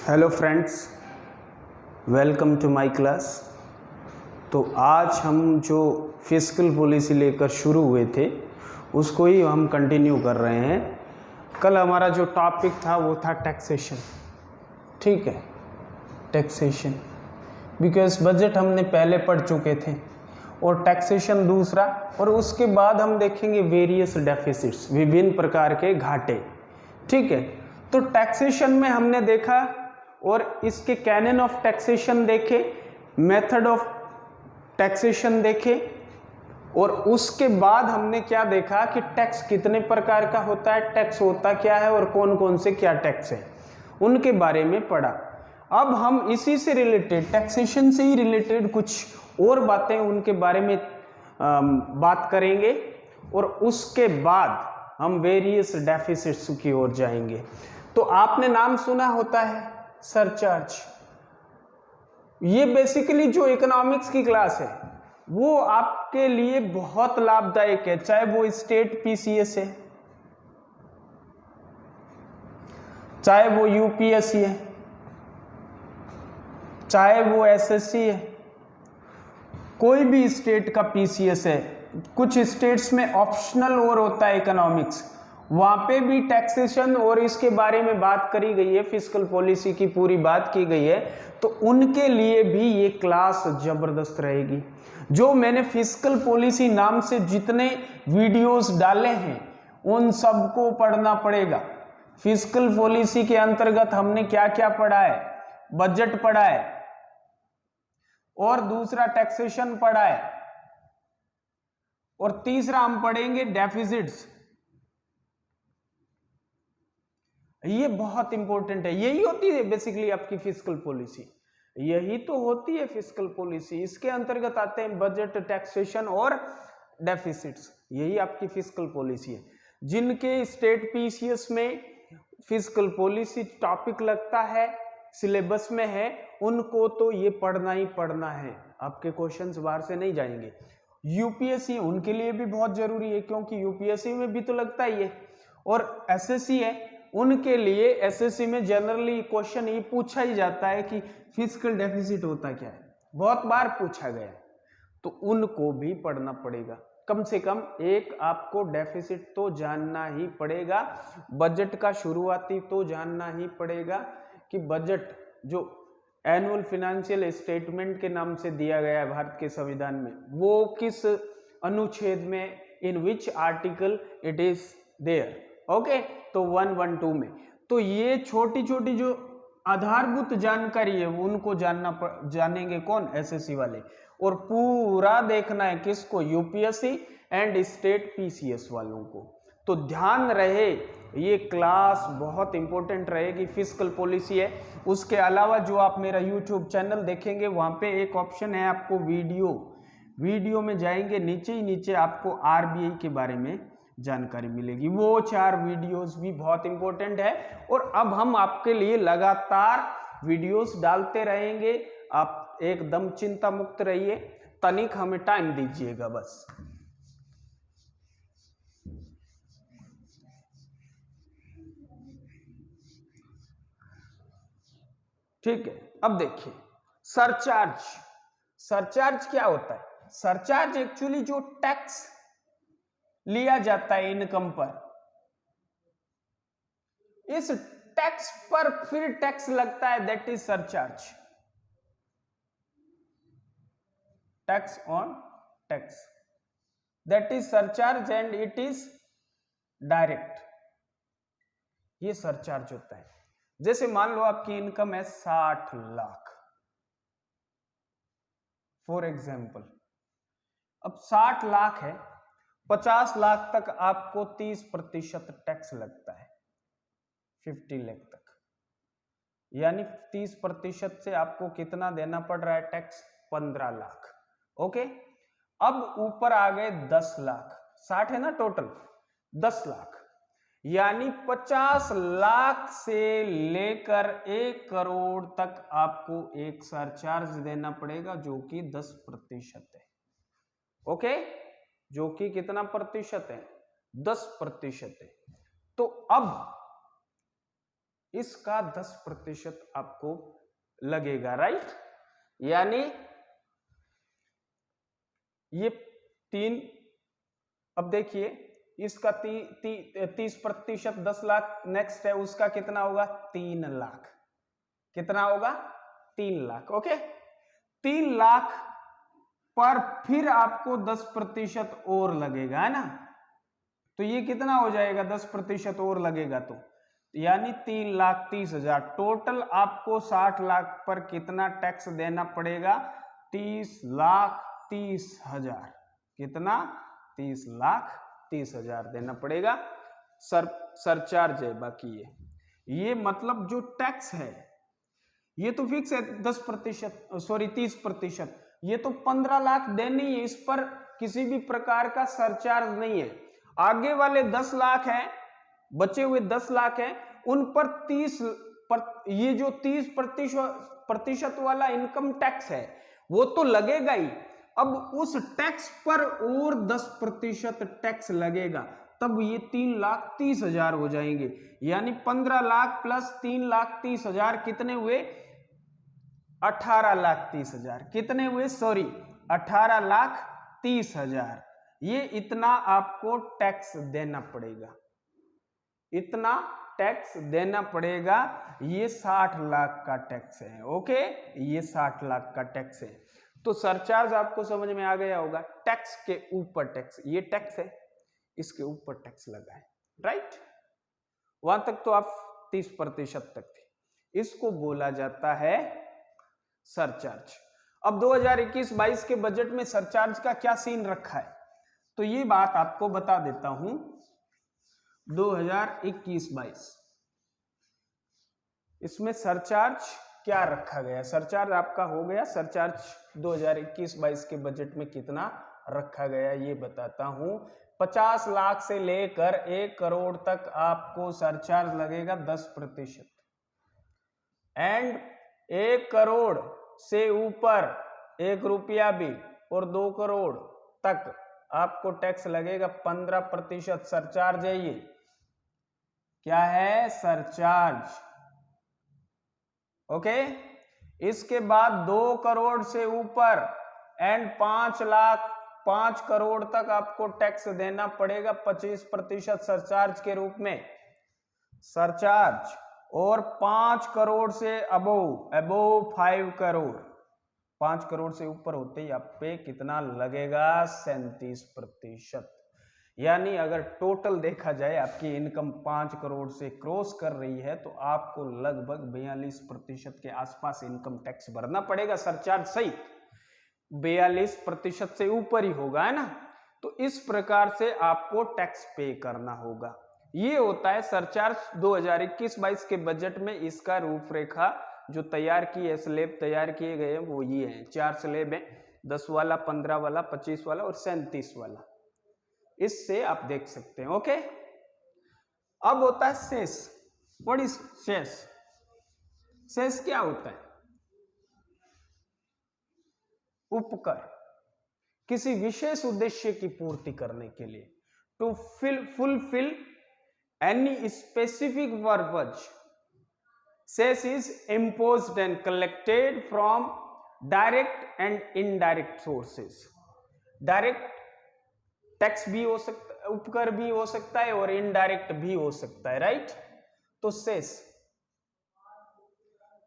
Hello friends, welcome to my class. तो आज हम जो फिस्कल पॉलिसी लेकर शुरू हुए थे उसको ही हम कंटिन्यू कर रहे हैं। कल हमारा जो टॉपिक था वो था टैक्सेशन। ठीक है, टैक्सेशन, बिकॉज बजट हमने पहले पढ़ चुके थे और टैक्सेशन दूसरा, और उसके बाद हम देखेंगे वेरियस डेफिसिट्स, विभिन्न प्रकार के घाटे। ठीक है, तो टैक्सेशन में हमने देखा और इसके कैनन ऑफ टैक्सेशन देखे, मेथड ऑफ टैक्सेशन देखे, और उसके बाद हमने क्या देखा कि टैक्स कितने प्रकार का होता है, टैक्स होता क्या है और कौन कौन से क्या टैक्स है, उनके बारे में पढ़ा। अब हम इसी से रिलेटेड, टैक्सेशन से ही रिलेटेड कुछ और बातें उनके बारे में बात करेंगे, और उसके बाद हम वेरियस डेफिसिट्स की ओर जाएंगे। तो आपने नाम सुना होता है सरचार्ज। ये बेसिकली जो इकोनॉमिक्स की क्लास है वो आपके लिए बहुत लाभदायक है, चाहे वो स्टेट पीसीएस है, चाहे वो यूपीएससी है, चाहे वो एसएससी है, कोई भी स्टेट का पीसीएस है। कुछ स्टेट्स में ऑप्शनल और होता है इकोनॉमिक्स, वहां पे भी टैक्सेशन और इसके बारे में बात करी गई है, फिस्कल पॉलिसी की पूरी बात की गई है। तो उनके लिए भी ये क्लास जबरदस्त रहेगी। जो मैंने फिस्कल पॉलिसी नाम से जितने वीडियोस डाले हैं उन सबको पढ़ना पड़ेगा। फिस्कल पॉलिसी के अंतर्गत हमने क्या क्या पढ़ा है, बजट पढ़ा है, और दूसरा टैक्सेशन पढ़ा है, और तीसरा हम पढ़ेंगे डेफिसिट्स। ये बहुत इंपॉर्टेंट है, यही होती है बेसिकली आपकी फिस्कल पॉलिसी, यही तो होती है फिस्कल पॉलिसी। इसके अंतर्गत आते हैं बजट, टैक्सेशन और डेफिसिट्स, यही आपकी फिस्कल पॉलिसी है। जिनके स्टेट पीसीएस में फिस्कल पॉलिसी टॉपिक लगता है, सिलेबस में है, उनको तो ये पढ़ना ही पढ़ना है, आपके क्वेश्चंस बाहर से नहीं जाएंगे। यूपीएससी उनके लिए भी बहुत जरूरी है, क्योंकि यूपीएससी में भी तो लगता ही है, और एसएससी है उनके लिए। एसएससी में जनरली क्वेश्चन ये पूछा ही जाता है कि फिस्कल डेफिसिट होता क्या है, बहुत बार पूछा गया है, तो उनको भी पढ़ना पड़ेगा। कम से कम एक आपको डेफिसिट तो जानना ही पड़ेगा, बजट का शुरुआती तो जानना ही पड़ेगा कि बजट जो एनुअल फाइनेंशियल स्टेटमेंट के नाम से दिया गया है भारत के संविधान में, वो किस अनुच्छेद में, in which article it is there. Okay, तो 112 में। तो ये छोटी छोटी जो आधारभूत जानकारी है वो उनको जानेंगे कौन, एसएससी वाले, और पूरा देखना है किसको, यूपीएससी एंड स्टेट पीसीएस वालों को। तो ध्यान रहे, ये क्लास बहुत इंपॉर्टेंट रहेगी। फिस्कल पॉलिसी है, उसके अलावा जो आप मेरा यूट्यूब चैनल देखेंगे वहां पे एक ऑप्शन है आपको वीडियो में जाएंगे, नीचे ही नीचे आपको आरबीआई के बारे में जानकारी मिलेगी। वो 4 वीडियोस भी बहुत इंपॉर्टेंट है, और अब हम आपके लिए लगातार वीडियोस डालते रहेंगे। आप एकदम चिंता मुक्त रहिए, तनिक हमें टाइम दीजिएगा बस। ठीक है, अब देखिए सरचार्ज क्या होता है। सरचार्ज एक्चुअली जो टैक्स लिया जाता है इनकम पर, इस टैक्स पर फिर टैक्स लगता है, that is surcharge, tax on tax, that is surcharge and it is direct. ये सरचार्ज होता है। जैसे मान लो आपकी इनकम है 60 लाख फॉर एग्जाम्पल, अब 60 लाख है, 50 लाख तक आपको 30% टैक्स लगता है, 50 लाख तक, यानी 30% से आपको कितना देना पड़ रहा है टैक्स, 15 लाख। ओके, अब ऊपर आ गए 10 लाख, 60 है ना टोटल, 10 लाख, यानी 50 लाख से लेकर 1 करोड़ तक आपको एक सरचार्ज देना पड़ेगा, जो कि 10% है। ओके, जो कि कितना प्रतिशत है, 10% है। तो अब इसका 10% आपको लगेगा, राइट। यानी ये 3, अब देखिए इसका 30%, 10 लाख। नेक्स्ट है उसका कितना होगा, 3 लाख। कितना होगा, 3 लाख। ओके, 3 लाख पर फिर आपको 10% और लगेगा, है ना। तो ये कितना हो जाएगा, 10% और लगेगा तो यानी 3,30,000। टोटल आपको 60 लाख पर कितना टैक्स देना पड़ेगा, 30,30,000। कितना, 30,30,000 देना पड़ेगा। सरचार्ज है बाकी। ये मतलब जो टैक्स है ये तो फिक्स है 10%, सॉरी 30%। ये तो 15 लाख देनी है, इस पर किसी भी प्रकार का सरचार्ज नहीं है। आगे वाले 10 लाख हैं, बचे हुए 10 लाख हैं, उन पर ये जो 30% वाला इनकम टैक्स है वो तो लगेगा ही। अब उस टैक्स पर और 10% टैक्स लगेगा, तब ये 3,30,000 हो जाएंगे। यानी 15 लाख प्लस 3,30,000 कितने हुए, 18,30,000। कितने हुए, सॉरी 18,30,000। ये इतना आपको टैक्स देना पड़ेगा, इतना टैक्स देना पड़ेगा। ये 60 लाख का टैक्स है। ओके, ये 60 लाख का टैक्स है। तो सरचार्ज आपको समझ में आ गया होगा। टैक्स के ऊपर टैक्स, ये टैक्स है, इसके ऊपर टैक्स लगा है, राइट। वहां तक तो आप 30% तक थे। इसको बोला जाता है सरचार्ज। अब 2021-22 के बजट में सरचार्ज का क्या सीन रखा है, तो ये बात आपको बता देता हूं। 2021-22 इसमें सरचार्ज क्या रखा गया, सरचार्ज आपका हो गया। सरचार्ज 2021-22 के बजट में कितना रखा गया ये बताता हूं। 50 लाख से लेकर 1 करोड़ तक आपको सरचार्ज लगेगा 10%। एंड 1 करोड़ से ऊपर 1 रुपया भी और 2 करोड़ तक आपको टैक्स लगेगा 15%। सरचार्ज है ये, क्या है, सरचार्ज। ओके, इसके बाद 2 करोड़ से ऊपर एंड 5 करोड़ तक आपको टैक्स देना पड़ेगा 25% सरचार्ज के रूप में, सरचार्ज। और 5 करोड़ से अबोव 5 करोड़, 5 करोड़ से ऊपर होते ही आप पे कितना लगेगा, 37%। यानी अगर टोटल देखा जाए आपकी इनकम 5 करोड़ से क्रॉस कर रही है तो आपको लगभग 42% के आसपास इनकम टैक्स भरना पड़ेगा, सरचार्ज सहित 42% से ऊपर ही होगा, है ना। तो इस प्रकार से आपको टैक्स पे करना होगा। ये होता है सरचार्ज। 2021-22 के बजट में इसका रूपरेखा जो तैयार की है, स्लैब तैयार किए गए हैं वो ये हैं। 4 स्लैब हैं, 10 वाला, 15 वाला, 25 वाला और 37 वाला। इससे आप देख सकते हैं। ओके, अब होता है cess. What is cess? Cess क्या होता है? उपकर, किसी विशेष उद्देश्य की पूर्ति करने के लिए, to fulfil any specific purpose, cess is imposed and collected from direct and indirect sources। Direct tax भी हो सकता है, उपकर भी हो सकता है और इनडायरेक्ट भी हो सकता है, राइट। तो सेस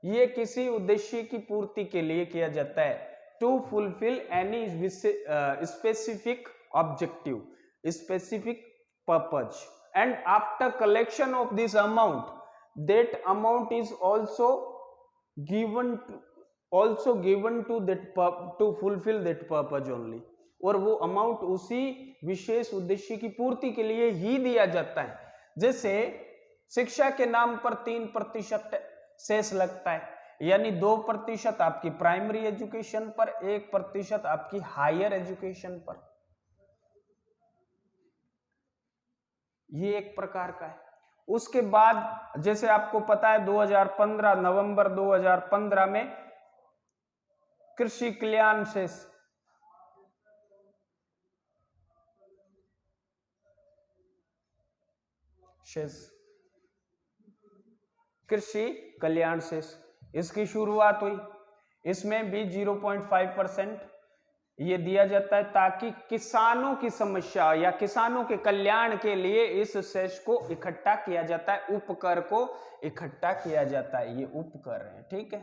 ये किसी उद्देश्य की पूर्ति के लिए किया जाता है, to fulfil any specific objective, specific purpose. And after collection of this amount, that amount is also given to that, to fulfil that purpose only. और वो अमाउंट उसी विशेष उद्देश्य की पूर्ति के लिए ही दिया जाता है। जैसे शिक्षा के नाम पर 3% सेस लगता है, यानी 2% आपकी प्राइमरी एजुकेशन पर, 1% आपकी हायर एजुकेशन पर। ये एक प्रकार का है। उसके बाद जैसे आपको पता है 2015, नवंबर 2015 में कृषि कल्याण सेस, कृषि कल्याण सेस, इसकी शुरुआत हुई, इसमें भी 0.5% ये दिया जाता है ताकि किसानों की समस्या या किसानों के कल्याण के लिए इस सेस को इकट्ठा किया जाता है, उपकर को इकट्ठा किया जाता है, ये उपकर है, ठीक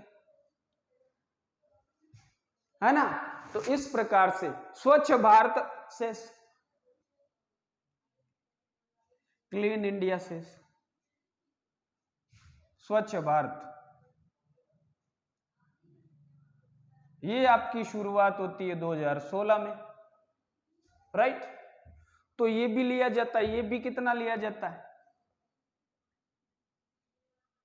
है ना। तो इस प्रकार से Swachh Bharat cess, clean India cess, Swachh Bharat, ये आपकी शुरुआत होती है 2016 में, राइट। तो ये भी लिया जाता है, ये भी कितना लिया जाता है,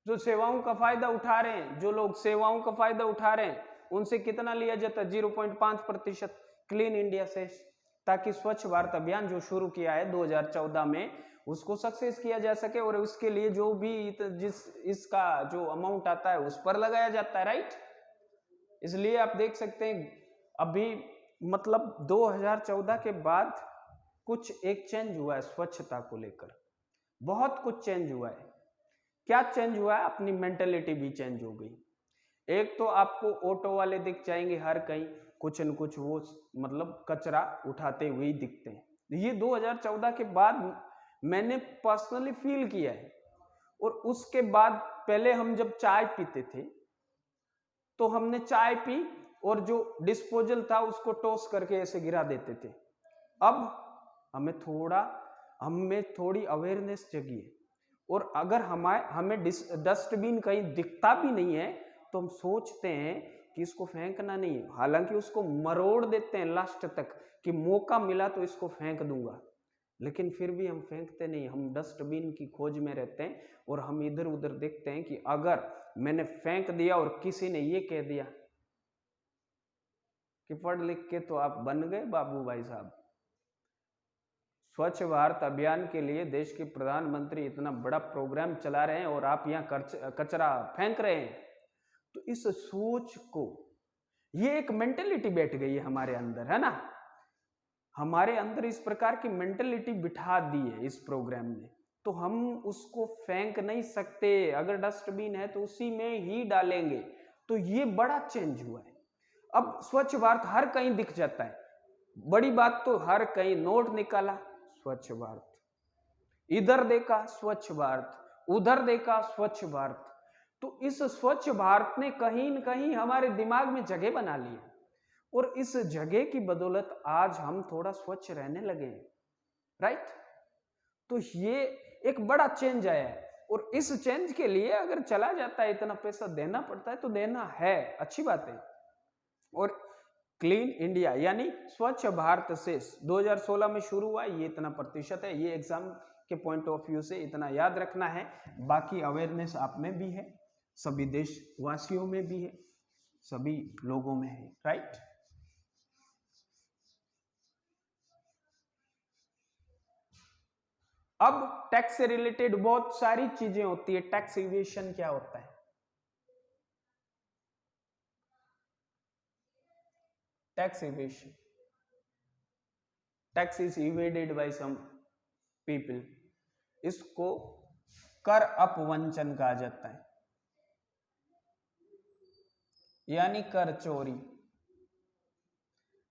जो सेवाओं का फायदा उठा रहे हैं, जो लोग सेवाओं का फायदा उठा रहे हैं उनसे कितना लिया जाता है, 0.5% क्लीन इंडिया से, ताकि स्वच्छ भारत अभियान जो शुरू किया है 2014 में उसको सक्सेस किया जा सके और उसके लिए जो भी इसका जो अमाउंट आता है उस पर लगाया जाता है, राइट। इसलिए आप देख सकते हैं अभी मतलब 2014 के बाद कुछ एक चेंज हुआ है स्वच्छता को लेकर, बहुत कुछ चेंज हुआ है। क्या चेंज हुआ है, अपनी मेंटेलिटी भी चेंज हो गई। एक तो आपको ऑटो वाले दिख जाएंगे हर कहीं, कुछ न कुछ वो मतलब कचरा उठाते हुए ही दिखते हैं। ये 2014 के बाद मैंने पर्सनली फील किया है। और उसके बाद पहले हम जब चाय पीते थे तो हमने चाय पी और जो डिस्पोजल था उसको टॉस करके ऐसे गिरा देते थे। अब हमें थोड़ी अवेयरनेस जगी है और अगर हमें डस्टबिन कहीं दिखता भी नहीं है तो हम सोचते हैं कि इसको फेंकना नहीं है, हालांकि उसको मरोड़ देते हैं लास्ट तक कि मौका मिला तो इसको फेंक दूंगा, लेकिन फिर भी हम फेंकते नहीं। हम डस्टबिन की खोज में रहते हैं और हम इधर उधर देखते हैं कि अगर मैंने फेंक दिया और किसी ने ये कह दिया कि पढ़ लिख के तो आप बन गए बाबू भाई साहब, स्वच्छ भारत अभियान के लिए देश के प्रधानमंत्री इतना बड़ा प्रोग्राम चला रहे हैं और आप यहाँ कचरा फेंक रहे हैं, तो इस सोच को, ये एक मेंटेलिटी बैठ गई है हमारे अंदर, है ना। हमारे अंदर इस प्रकार की मेंटेलिटी बिठा दी है इस प्रोग्राम ने, तो हम उसको फेंक नहीं सकते। अगर डस्टबिन है तो उसी में ही डालेंगे। तो ये बड़ा चेंज हुआ है। अब स्वच्छ भारत हर कहीं दिख जाता है। बड़ी बात तो हर कहीं नोट निकाला स्वच्छ भारत, इधर देखा स्वच्छ भारत, उधर देखा स्वच्छ भारत। तो इस स्वच्छ भारत ने कहीं न कहीं हमारे दिमाग में जगह बना ली है और इस जगह की बदौलत आज हम थोड़ा स्वच्छ रहने लगे हैं, राइट। तो ये एक बड़ा चेंज आया है और इस चेंज के लिए अगर चला जाता है इतना पैसा देना पड़ता है तो देना है, अच्छी बात है। और क्लीन इंडिया यानी स्वच्छ भारत से 2016 में शुरू हुआ, ये इतना प्रतिशत है। ये एग्जाम के पॉइंट ऑफ व्यू से इतना याद रखना है। बाकी अवेयरनेस आप में भी है, सभी देशवासियों में भी है, सभी लोगों में है, राइट। अब टैक्स से रिलेटेड बहुत सारी चीजें होती है। टैक्स इवेशन क्या होता है? Tax evasion, tax is evaded by some people, इसको कर अपवंचन कहा जाता है, यानी कर चोरी।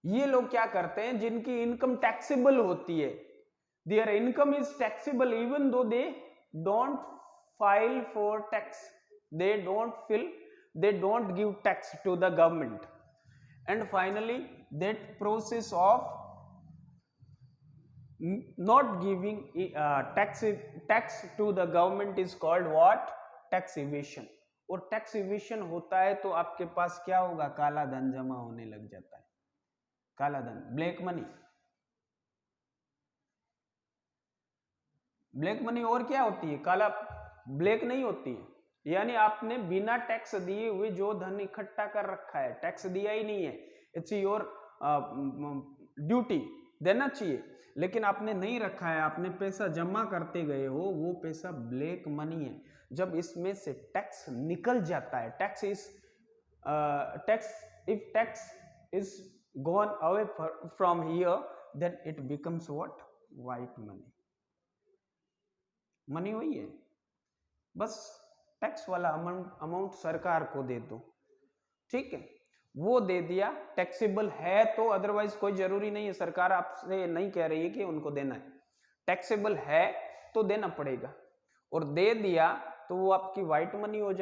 ये लोग क्या करते हैं, जिनकी इनकम टैक्सेबल होती है, their income is taxable even though they don't file for tax, they don't give tax to the government, and finally that process of not giving tax to the government is called what? Tax evasion। और tax evasion होता है तो आपके पास क्या होगा? काला धन जमा होने लग जाता है, काला धन, ब्लैक मनी। ब्लैक मनी और क्या होती है? काला, ब्लैक नहीं होती है। यानी आपने बिना टैक्स दिए हुए जो धन इकट्ठा कर रखा है, टैक्स दिया ही नहीं है, इट्स योर ड्यूटी, देना चाहिए, लेकिन आपने नहीं रखा है, आपने पैसा जमा करते गए हो, वो पैसा ब्लैक मनी है। जब इसमें से टैक्स निकल जाता है, tax if tax is gone away from here, then it becomes what? White money. Money वही है, बस टैक्स वाला अमाउंट सरकार को दे दो, ठीक है, वो दे दिया, टैक्सेबल है तो, अदरवाइज कोई जरूरी नहीं है, सरकार आपसे नहीं कह रही है कि उनको देना है, टैक्सेबल है तो देना पड़ेगा, और दे दिया तो वो आपकी व्हाइट मनी हो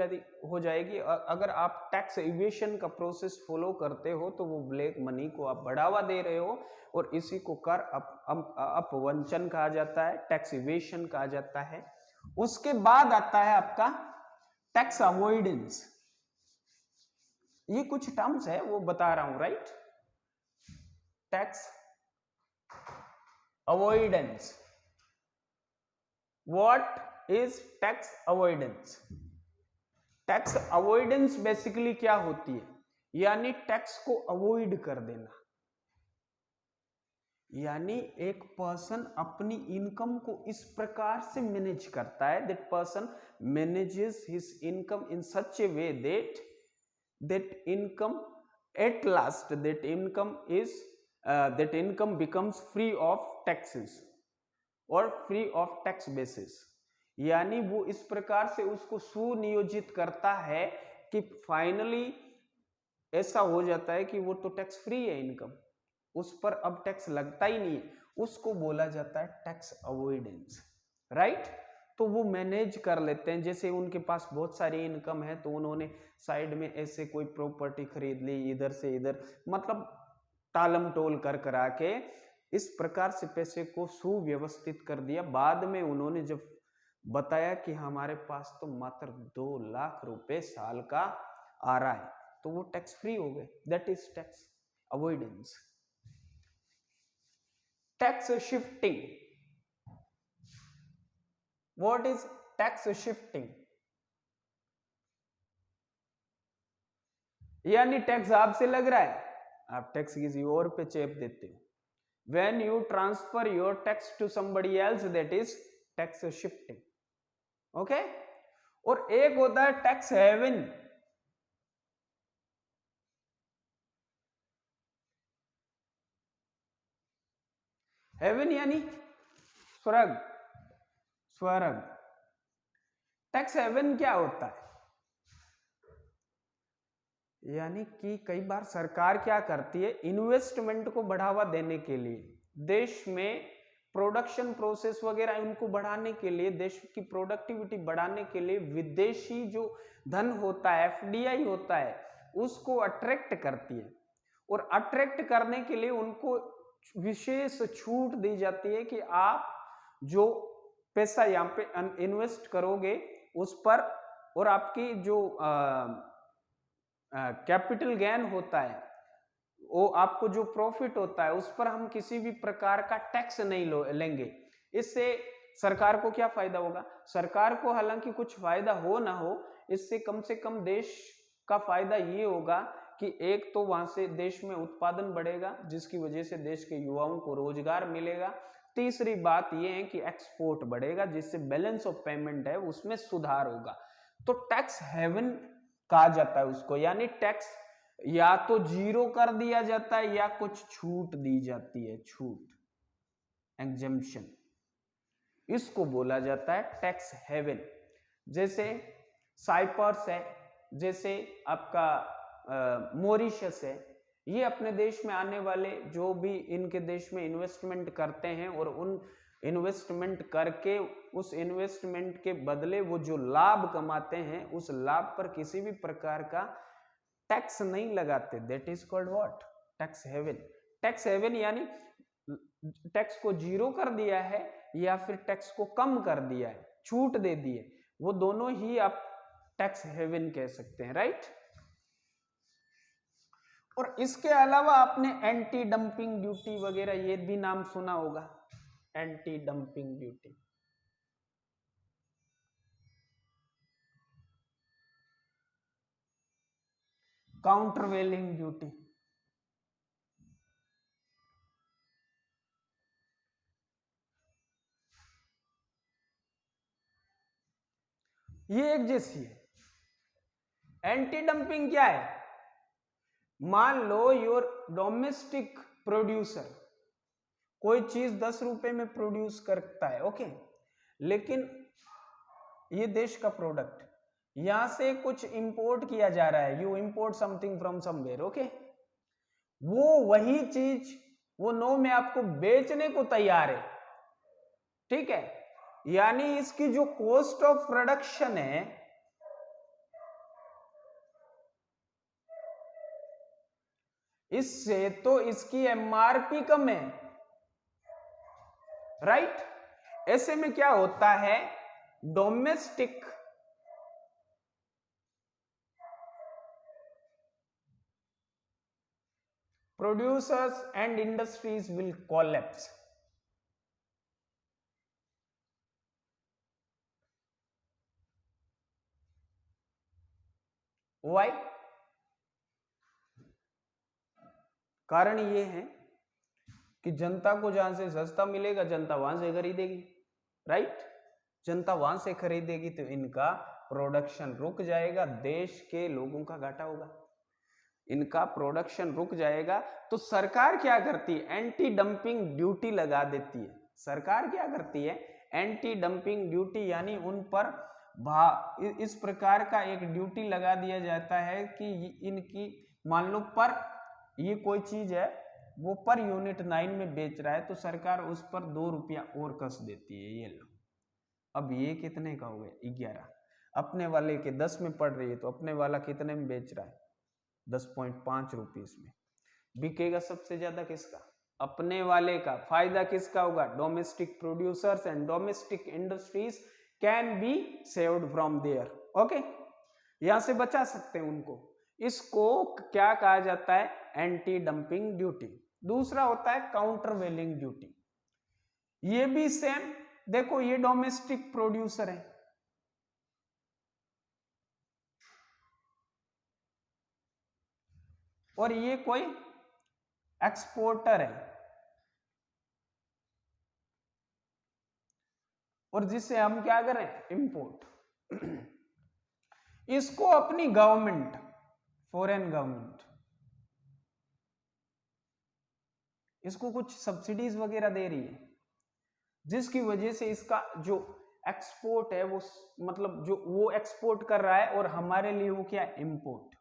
जाएगी। अगर आप टैक्स इवेशन का प्रोसेस फॉलो करते हो तो वो ब्लैक मनी को आप बढ़ावा दे रहे हो, और इसी को कर अपवंचन कहा जाता है, टैक्स इवेशन कहा जाता है। उसके बाद आता है आपका टैक्स अवॉइडेंस। ये कुछ टर्म्स है वो बता रहा हूं, right. Tax avoidance, what is tax avoidance? Tax avoidance basically क्या होती है, यानी टैक्स को अवॉइड कर देना, यानी एक पर्सन अपनी इनकम को इस प्रकार से मैनेज करता है, that person manages his income in such A way that income at last that income becomes free of taxes और फ्री ऑफ टैक्स बेसिस, यानी वो इस प्रकार से उसको सुनियोजित करता है कि फाइनली ऐसा हो जाता है कि वो तो टैक्स फ्री है इनकम, उस पर अब टैक्स लगता ही नहीं है, उसको बोला जाता है टैक्स अवॉइडेंस, राइट। तो वो मैनेज कर लेते हैं, जैसे उनके पास बहुत सारी इनकम है तो उन्होंने साइड में ऐसे कोई प्रॉपर्टी खरीद ली इधर से इधर, मतलब टालम टोल कर करा के इस प्रकार से पैसे को सुव्यवस्थित कर दिया। बाद में उन्होंने जब बताया कि हमारे पास तो मात्र 2 लाख रुपए साल का आ रहा है, तो वो टैक्स फ्री हो गए, that is tax avoidance. Tax shifting, what is tax shifting? यानी टैक्स आपसे लग रहा है, आप टैक्स किसी और पे चेप देते हो। When you transfer your tax to somebody else, that is tax shifting, okay? और एक होता है टैक्स हेवन। हेवन यानी स्वर्ग, स्वर्ग। टैक्स हेवन क्या होता है? यानी कि कई बार सरकार क्या करती है, इन्वेस्टमेंट को बढ़ावा देने के लिए, देश में प्रोडक्शन प्रोसेस वगैरह इनको बढ़ाने के लिए, देश की प्रोडक्टिविटी बढ़ाने के लिए विदेशी जो धन होता है, एफडीआई होता है, उसको अट्रैक्ट करती है, और अट्रैक्ट करने के लिए उनको विशेष छूट दी जाती है कि आप जो पैसा यहाँ पे इन्वेस्ट करोगे उस पर, और आपकी जो कैपिटल गेन होता है, वो आपको जो प्रॉफिट होता है उस पर हम किसी भी प्रकार का टैक्स नहीं लेंगे। इससे सरकार को क्या फायदा होगा? सरकार को हालांकि कुछ फायदा हो ना हो, इससे कम से कम देश का फायदा ये होगा कि एक तो वहां से देश में उत्पादन बढ़ेगा, जिसकी वजह से देश के युवाओं को रोजगार मिलेगा। तीसरी बात यह है कि एक्सपोर्ट बढ़ेगा, जिससे बैलेंस ऑफ पेमेंट है उसमें सुधार होगा। तो टैक्स हेवन कहा जाता है उसको, यानी टैक्स या तो जीरो कर दिया जाता है या कुछ छूट दी जाती है, छूट, एग्जेम्पशन, इसको बोला जाता है टैक्स हेवन। जैसे साइप्रस है, जैसे आपका मॉरिशस है, ये अपने देश में आने वाले जो भी इनके देश में इन्वेस्टमेंट करते हैं और उन इन्वेस्टमेंट करके उस इन्वेस्टमेंट के बदले वो जो लाभ कमाते हैं उस लाभ पर किसी भी प्रकार का टैक्स नहीं लगाते, that is called what? Tax haven. Tax haven यानी टैक्स को जीरो कर दिया है या फिर टैक्स को कम कर दिया है, छूट दे दी है, वो दोनों ही आप टैक्स हेवन कह सकते हैं, राइट। और इसके अलावा आपने एंटी डंपिंग ड्यूटी वगैरह ये भी नाम सुना होगा, anti dumping duty. Countervailing duty, ये एक जैसी है। एंटी डंपिंग क्या है? मान लो योर डोमेस्टिक प्रोड्यूसर कोई चीज 10 रुपए में प्रोड्यूस करता है, ओके, लेकिन ये देश का प्रोडक्ट, यहां से कुछ इंपोर्ट किया जा रहा है, you import something from somewhere, okay, वो वही चीज वो 9 में आपको बेचने को तैयार है, ठीक है, यानी इसकी जो कॉस्ट ऑफ प्रोडक्शन है इससे तो इसकी एमआरपी कम है, राइट। ऐसे में क्या होता है, domestic producers and industries will collapse. Why? कारण ये है कि जनता को जहां से सस्ता मिलेगा जनता वहां से खरीदेगी, राइट, जनता वहां से खरीदेगी तो इनका प्रोडक्शन रुक जाएगा, देश के लोगों का घाटा होगा, इनका प्रोडक्शन रुक जाएगा। तो सरकार क्या करती है, एंटी डंपिंग ड्यूटी लगा देती है। सरकार क्या करती है, एंटी डंपिंग ड्यूटी, यानी उन पर इस प्रकार का एक ड्यूटी लगा दिया जाता है कि इनकी मान लो पर ये कोई चीज है वो पर यूनिट 9 में बेच रहा है तो सरकार उस पर 2 रुपया और कस देती है, ये लो, अब ये कितने का हो गया 11, अपने वाले के 10 में पड़ रही है तो अपने वाला कितने में बेच रहा है 10.5 रुपीस में, बिकेगा सबसे ज्यादा किसका, अपने वाले का, फायदा किसका होगा, domestic producers and domestic industries can be saved from there, okay, यहां से बचा सकते हैं उनको। इसको क्या कहा जाता है, एंटी डंपिंग ड्यूटी। दूसरा होता है काउंटर वेलिंग ड्यूटी, ये भी सेम, देखो ये डोमेस्टिक प्रोड्यूसर है, और ये कोई एक्सपोर्टर है, और जिसे हम क्या करें, इंपोर्ट। इसको अपनी गवर्नमेंट, फॉरेन गवर्नमेंट इसको कुछ सब्सिडीज वगैरह दे रही है, जिसकी वजह से इसका जो एक्सपोर्ट है वो मतलब जो वो एक्सपोर्ट कर रहा है और हमारे लिए वो क्या, इंपोर्ट,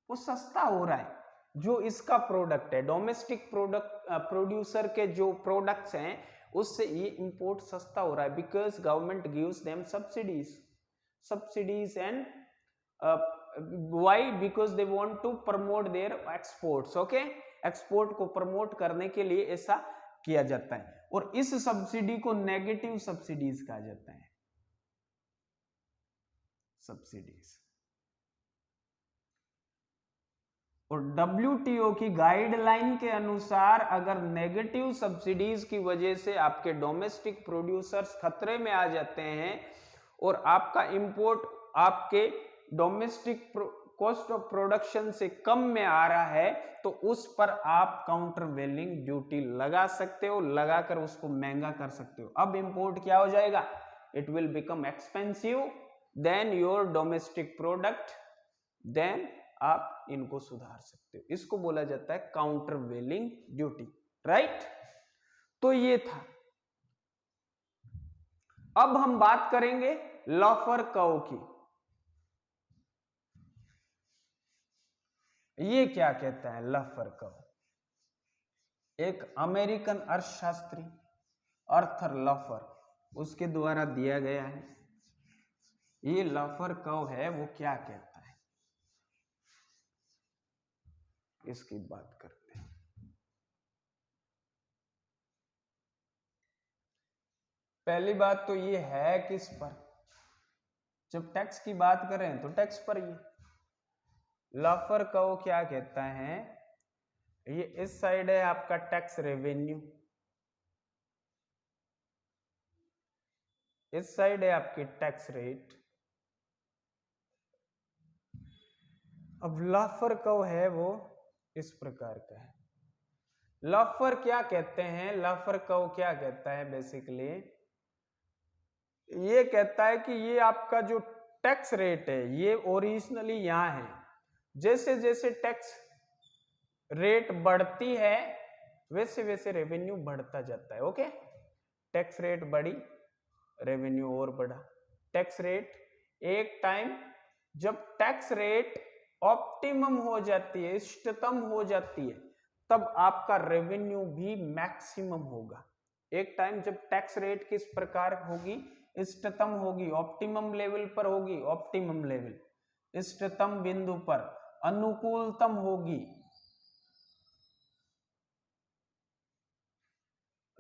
वो सस्ता हो रहा है। जो इसका प्रोडक्ट है, डोमेस्टिक प्रोड्यूसर के जो प्रोडक्ट्स हैं उससे ये इंपोर्ट सस्ता हो रहा है, because government gives them subsidies and why, because they want to promote their exports, okay, export को प्रमोट करने के लिए ऐसा किया जाता है, और इस सब्सिडी को नेगेटिव सब्सिडीज कहा जाता है, सब्सिडीज। और WTO की गाइडलाइन के अनुसार अगर नेगेटिव सब्सिडीज की वजह से आपके डोमेस्टिक प्रोड्यूसर्स खतरे में आ जाते हैं और आपका इंपोर्ट आपके डोमेस्टिक कॉस्ट ऑफ प्रोडक्शन से कम में आ रहा है तो उस पर आप काउंटर वेलिंग ड्यूटी लगा सकते हो, लगाकर उसको महंगा कर सकते हो। अब इंपोर्ट क्या हो जाएगा, it will become expensive then your domestic product, then आप इनको सुधार सकते हो, इसको बोला जाता है काउंटर वेलिंग ड्यूटी, राइट। तो ये था। अब हम बात करेंगे लॉफर कर्व की। ये क्या कहता है लॉफर कर्व, एक अमेरिकन अर्थशास्त्री आर्थर लॉफर उसके द्वारा दिया गया है। ये लॉफर कर्व है वो क्या कहता है, इसकी बात करते हैं। पहली बात तो ये है किस पर, जब टैक्स की बात करें तो टैक्स पर ही। लॉफर कर्व क्या कहता है, ये इस साइड है आपका टैक्स रेवेन्यू, इस साइड है आपकी टैक्स रेट। अब लॉफर कर्व है वो इस प्रकार का है। लॉफर क्या कहते हैं, लॉफर कर्व क्या कहता है, बेसिकली ये कहता है कि ये आपका जो टैक्स रेट है ये ओरिजिनली यहां है, जैसे जैसे टैक्स रेट बढ़ती है वैसे वैसे रेवेन्यू बढ़ता जाता है, ओके। टैक्स रेट बढ़ी, रेवेन्यू और बढ़ा, टैक्स रेट एक टाइम जब टैक्स रेट ऑप्टिमम हो जाती है, इष्टतम हो जाती है, तब आपका रेवेन्यू भी मैक्सिमम होगा। एक टाइम जब टैक्स रेट किस प्रकार होगी, इष्टतम होगी, ऑप्टिमम लेवल पर होगी, ऑप्टिमम लेवल इष्टतम बिंदु पर, अनुकूलतम होगी,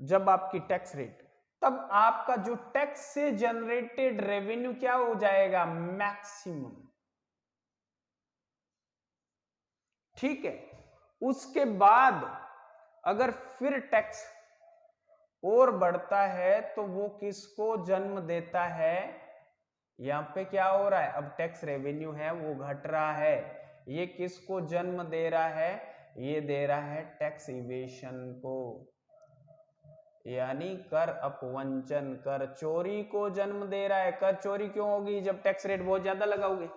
जब आपकी टैक्स रेट, तब आपका जो टैक्स से जनरेटेड रेवेन्यू क्या हो जाएगा, मैक्सिमम। ठीक है, उसके बाद अगर फिर टैक्स और बढ़ता है तो वो किसको जन्म देता है, यहां पे क्या हो रहा है, अब टैक्स रेवेन्यू है वो घट रहा है, ये किसको जन्म दे रहा है, ये दे रहा है टैक्स इवेशन को, यानी कर अपवंचन, कर चोरी को जन्म दे रहा है। कर चोरी क्यों होगी, जब टैक्स रेट बहुत ज्यादा लगाओगे,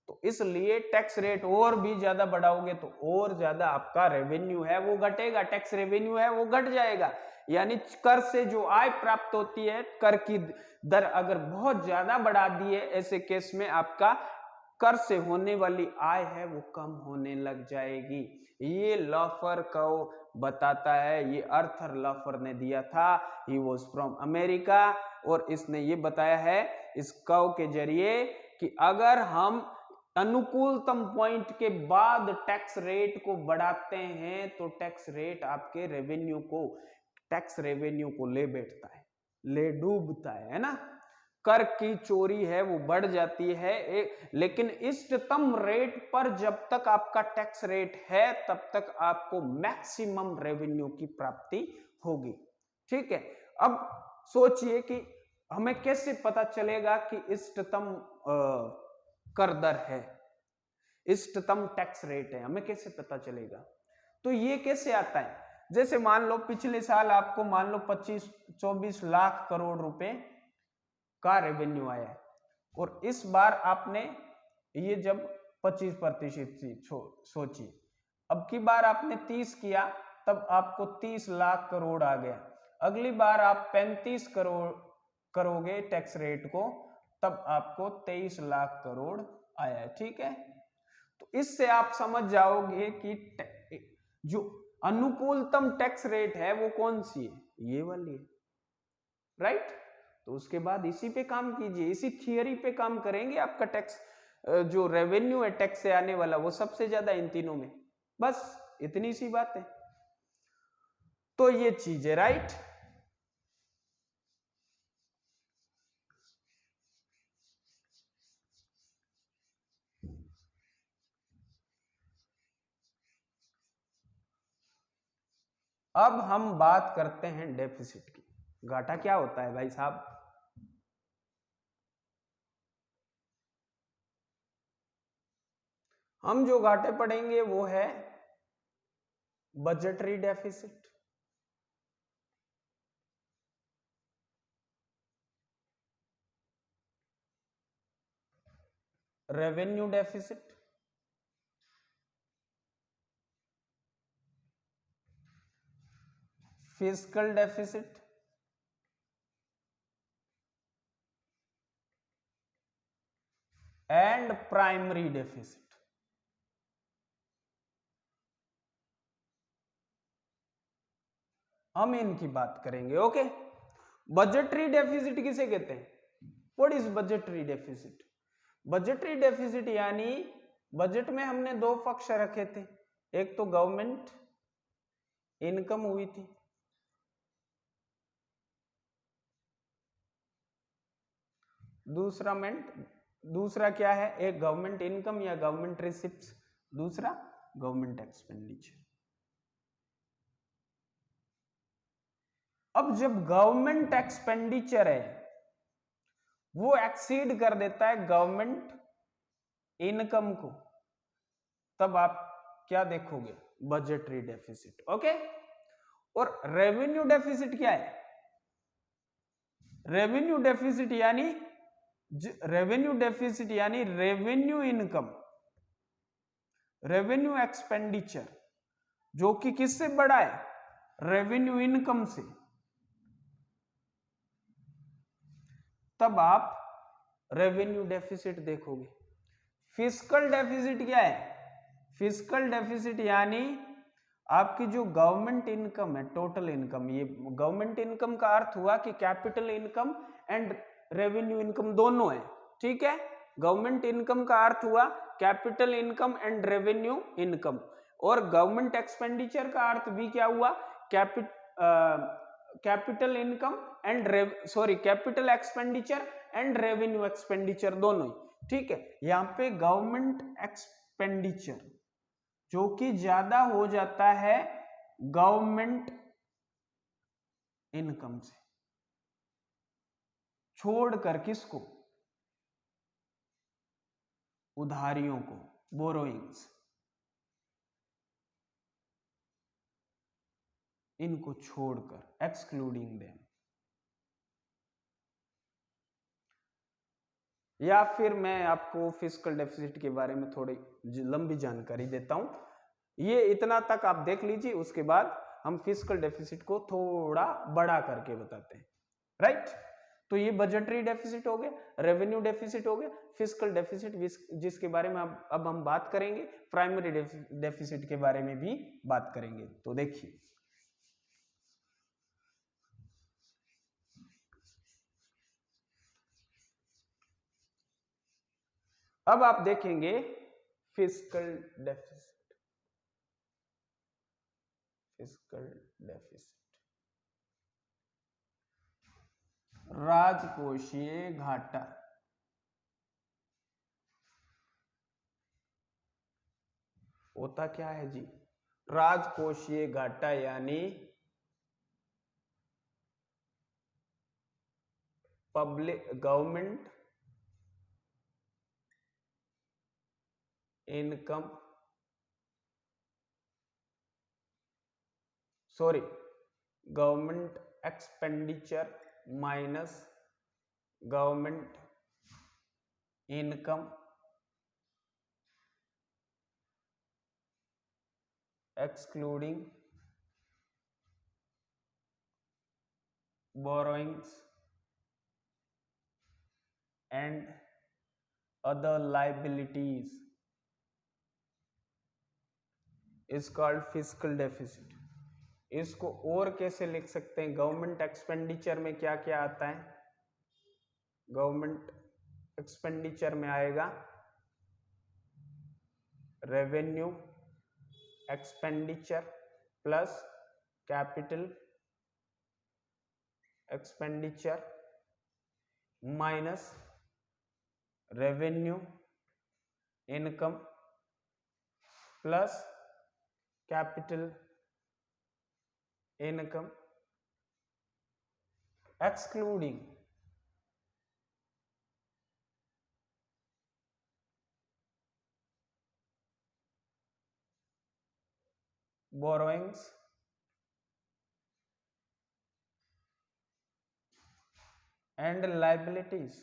तो इसलिए टैक्स रेट और भी ज्यादा बढ़ाओगे तो और ज्यादा आपका रेवेन्यू है वो घटेगा, टैक्स रेवेन्यू है वो घट जाएगा। यानी कर से जो आय प्राप्त होती है, कर की दर अगर बहुत ज्यादा बढ़ा दी है, ऐसे केस में आपका कर से होने वाली आय है वो कम होने लग जाएगी। ये लॉफर को बताता है, ये अर्थर लॉफर ने दिया था, ही वॉज फ्रॉम अमेरिका, और इसने ये बताया है इस कव के जरिए कि अगर हम अनुकूलतम पॉइंट के बाद टैक्स रेट को बढ़ाते हैं तो टैक्स रेट आपके रेवेन्यू को, टैक्स रेवेन्यू को ले बैठता है, ले डूबता है ना। कर की चोरी है वो बढ़ जाती है, लेकिन इष्टतम रेट पर जब तक आपका टैक्स रेट है तब तक आपको मैक्सिमम रेवेन्यू की प्राप्ति होगी। ठीक है, अब सोचिए कि हमें कैसे पता चलेगा कि इष्टतम कर दर है, इष्टतम टैक्स रेट है, हमें कैसे पता चलेगा, तो ये कैसे आता है, जैसे मान लो पिछले साल आपको मान लो 25-24 लाख करोड़ रुपए का रेवेन्यू आया है, और इस बार आपने ये जब 25% सोची, अब की बार आपने 30 किया तब आपको 30 लाख करोड़ आ गया, अगली बार आप 35 करोड़ करोगे टैक्स रेट को तब आपको 23 लाख करोड़ आया है। ठीक है, तो इससे आप समझ जाओगे कि जो अनुकूलतम टैक्स रेट है वो कौन सी है, ये वाली है, राइट। तो उसके बाद इसी पे काम कीजिए, इसी थियरी पे काम करेंगे, आपका टैक्स जो रेवेन्यू है टैक्स से आने वाला वो सबसे ज्यादा इन तीनों में, बस इतनी सी बात है। तो ये चीज है, राइट। अब हम बात करते हैं डेफिसिट की। घाटा क्या होता है भाई साहब, हम जो घाटे पढ़ेंगे वो है budgetary deficit, revenue deficit, fiscal deficit, and primary deficit. हम इनकी बात करेंगे। ओके, बजटरी डेफिसिट किसे कहते हैं, what is budgetary deficit. Budgetary deficit यानी बजट में हमने दो पक्ष रखे थे, एक तो गवर्नमेंट इनकम हुई थी, दूसरा क्या है, एक गवर्नमेंट इनकम या गवर्नमेंट रिसिप्ट्स, दूसरा गवर्नमेंट एक्सपेंडिचर। अब जब गवर्नमेंट एक्सपेंडिचर है वो एक्सीड कर देता है गवर्नमेंट इनकम को, तब आप क्या देखोगे, बजटरी डेफिसिट। ओके, और रेवेन्यू डेफिसिट क्या है, रेवेन्यू डेफिसिट यानी रेवेन्यू इनकम, रेवेन्यू एक्सपेंडिचर जो कि किससे बड़ा है, रेवेन्यू इनकम से। तब आप रेवेन्यू डेफिसिट देखोगे। फिस्कल डेफिसिट क्या है? फिस्कल डेफिसिट यानी आपकी जो गवर्नमेंट इनकम है, टोटल इनकम, ये गवर्नमेंट इनकम का अर्थ हुआ कि capital income and revenue income दोनों है, ठीक है। गवर्नमेंट इनकम का अर्थ हुआ capital income and revenue income, और गवर्नमेंट एक्सपेंडिचर का अर्थ भी क्या हुआ? Capital income and capital expenditure and revenue expenditure दोनों ही, ठीक है। यहाँ पे गवर्नमेंट एक्सपेंडिचर जो कि ज्यादा हो जाता है गवर्नमेंट इनकम से, छोड़कर किसको? उधारियों को, बोरोइंग्स, इनको छोड़कर, एक्सक्लूडिंग देम। या फिर मैं आपको फिस्कल डेफिसिट के बारे में थोड़ी लंबी जानकारी देता हूं, ये इतना तक आप देख लीजिए, उसके बाद हम फिस्कल डेफिसिट को थोड़ा बड़ा करके बताते हैं, राइट। तो ये बजटरी डेफिसिट हो गया, रेवेन्यू डेफिसिट हो गया, फिस्कल डेफिसिट जिसके बारे में अब हम बात करेंगे, प्राइमरी डेफिसिट के बारे में भी बात करेंगे। तो देखिए, अब आप देखेंगे फिस्कल डेफिसिट, फिस्कल डेफिसिट, राजकोषीय घाटा। होता क्या है जी? राजकोषीय घाटा यानी public government income, government expenditure minus government income excluding borrowings and other liabilities is called fiscal deficit। इसको और कैसे लिख सकते हैं? गवर्नमेंट एक्सपेंडिचर में क्या क्या आता है? गवर्नमेंट एक्सपेंडिचर में आएगा revenue expenditure plus capital expenditure minus revenue income plus capital income excluding borrowings and liabilities।